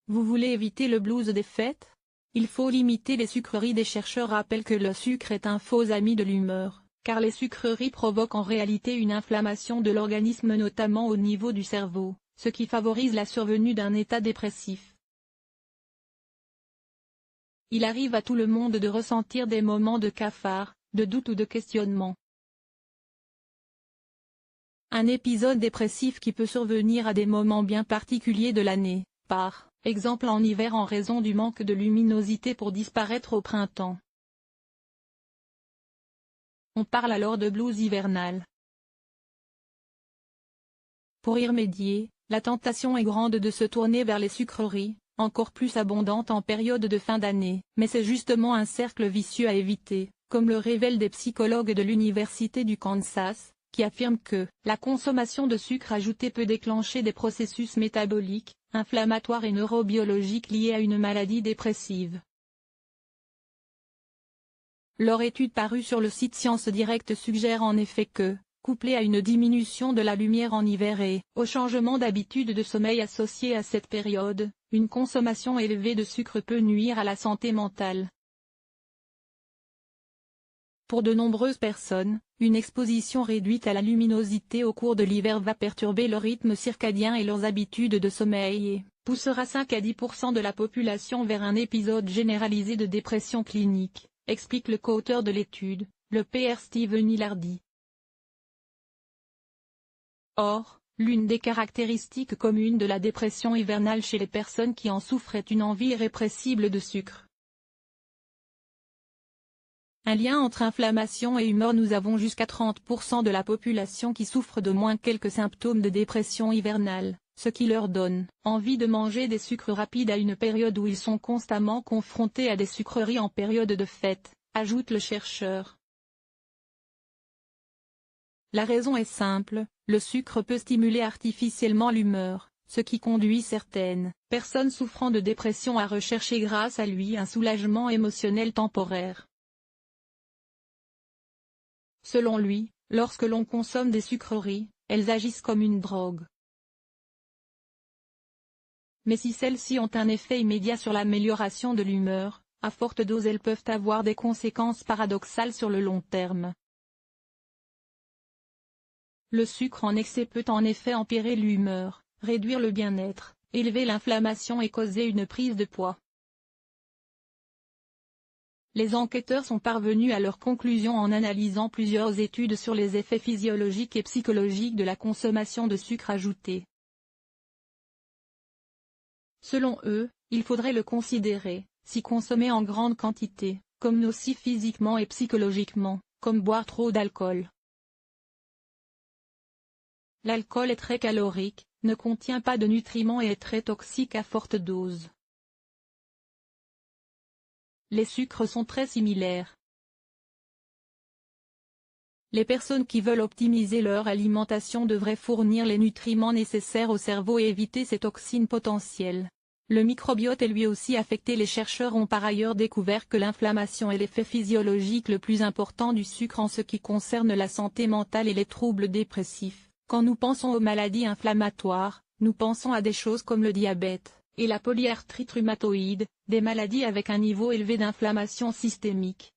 Vous voulez éviter le blues des fêtes? Il faut limiter les sucreries. Des chercheurs rappellent que le sucre est un faux ami de l'humeur, car les sucreries provoquent en réalité une inflammation de l'organisme notamment au niveau du cerveau, ce qui favorise la survenue d'un état dépressif. Il arrive à tout le monde de ressentir des moments de cafard, de doute ou de questionnement. Un épisode dépressif qui peut survenir à des moments bien particuliers de l'année, par exemple en hiver en raison du manque de luminosité pour disparaître au printemps. On parle alors de blues hivernal. Pour y remédier, la tentation est grande de se tourner vers les sucreries, encore plus abondantes en période de fin d'année, mais c'est justement un cercle vicieux à éviter, comme le révèlent des psychologues de l'Université du Kansas, qui affirment que la consommation de sucre ajouté peut déclencher des processus métaboliques, inflammatoires et neurobiologiques liés à une maladie dépressive. Leur étude parue sur le site Science Direct suggère en effet que, couplé à une diminution de la lumière en hiver et au changement d'habitude de sommeil associé à cette période, une consommation élevée de sucre peut nuire à la santé mentale. Pour de nombreuses personnes, une exposition réduite à la luminosité au cours de l'hiver va perturber leur rythme circadien et leurs habitudes de sommeil et poussera 5 à 10% de la population vers un épisode généralisé de dépression clinique, explique le co-auteur de l'étude, le Pr Steven Ilardi. Or, l'une des caractéristiques communes de la dépression hivernale chez les personnes qui en souffrent est une envie irrépressible de sucre. Un lien entre inflammation et humeur. Nous avons jusqu'à 30% de la population qui souffre d'au moins quelques symptômes de dépression hivernale, ce qui leur donne envie de manger des sucres rapides à une période où ils sont constamment confrontés à des sucreries en période de fête, ajoute le chercheur. La raison est simple, le sucre peut stimuler artificiellement l'humeur, ce qui conduit certaines personnes souffrant de dépression à rechercher grâce à lui un soulagement émotionnel temporaire. Selon lui, lorsque l'on consomme des sucreries, elles agissent comme une drogue. Mais si celles-ci ont un effet immédiat sur l'amélioration de l'humeur, à forte dose elles peuvent avoir des conséquences paradoxales sur le long terme. Le sucre en excès peut en effet empirer l'humeur, réduire le bien-être, élever l'inflammation et causer une prise de poids. Les enquêteurs sont parvenus à leur conclusion en analysant plusieurs études sur les effets physiologiques et psychologiques de la consommation de sucre ajouté. Selon eux, il faudrait le considérer, si consommé en grande quantité, comme nocif physiquement et psychologiquement, comme boire trop d'alcool. L'alcool est très calorique, ne contient pas de nutriments et est très toxique à forte dose. Les sucres sont très similaires. Les personnes qui veulent optimiser leur alimentation devraient fournir les nutriments nécessaires au cerveau et éviter ces toxines potentielles. Le microbiote est lui aussi affecté. Les chercheurs ont par ailleurs découvert que l'inflammation est l'effet physiologique le plus important du sucre en ce qui concerne la santé mentale et les troubles dépressifs. Quand nous pensons aux maladies inflammatoires, nous pensons à des choses comme le diabète et la polyarthrite rhumatoïde, des maladies avec un niveau élevé d'inflammation systémique.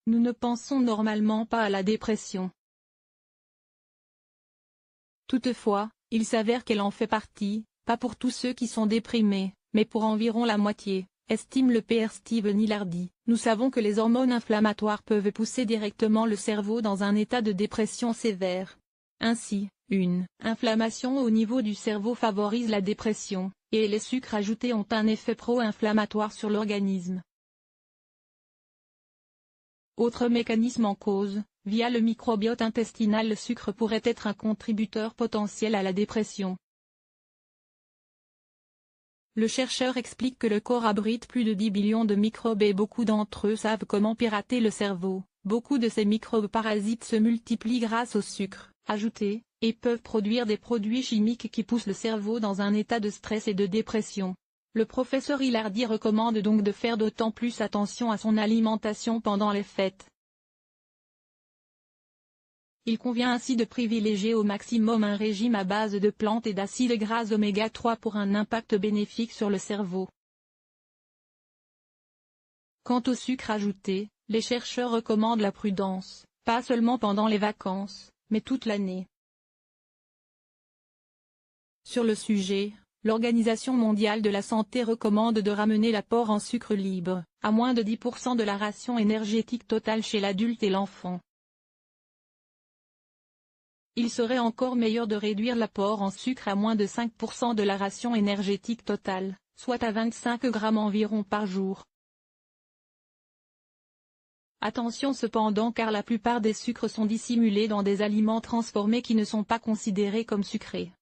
Nous ne pensons normalement pas à la dépression. Toutefois, il s'avère qu'elle en fait partie, pas pour tous ceux qui sont déprimés, mais pour environ la moitié, estime le Pr Steven Ilardi. Nous savons que les hormones inflammatoires peuvent pousser directement le cerveau dans un état de dépression sévère. Ainsi, une inflammation au niveau du cerveau favorise la dépression, et les sucres ajoutés ont un effet pro-inflammatoire sur l'organisme. Autre mécanisme en cause, via le microbiote intestinal, le sucre pourrait être un contributeur potentiel à la dépression. Le chercheur explique que le corps abrite plus de 10 billions de microbes et beaucoup d'entre eux savent comment pirater le cerveau. Beaucoup de ces microbes parasites se multiplient grâce au sucre ajouté, et peuvent produire des produits chimiques qui poussent le cerveau dans un état de stress et de dépression. Le professeur Ilardi recommande donc de faire d'autant plus attention à son alimentation pendant les fêtes. Il convient ainsi de privilégier au maximum un régime à base de plantes et d'acides gras oméga 3 pour un impact bénéfique sur le cerveau. Quant au sucre ajouté, les chercheurs recommandent la prudence, pas seulement pendant les vacances, mais toute l'année. Sur le sujet, l'Organisation mondiale de la santé recommande de ramener l'apport en sucre libre, à moins de 10% de la ration énergétique totale chez l'adulte et l'enfant. Il serait encore meilleur de réduire l'apport en sucre à moins de 5% de la ration énergétique totale, soit à 25 grammes environ par jour. Attention cependant car la plupart des sucres sont dissimulés dans des aliments transformés qui ne sont pas considérés comme sucrés.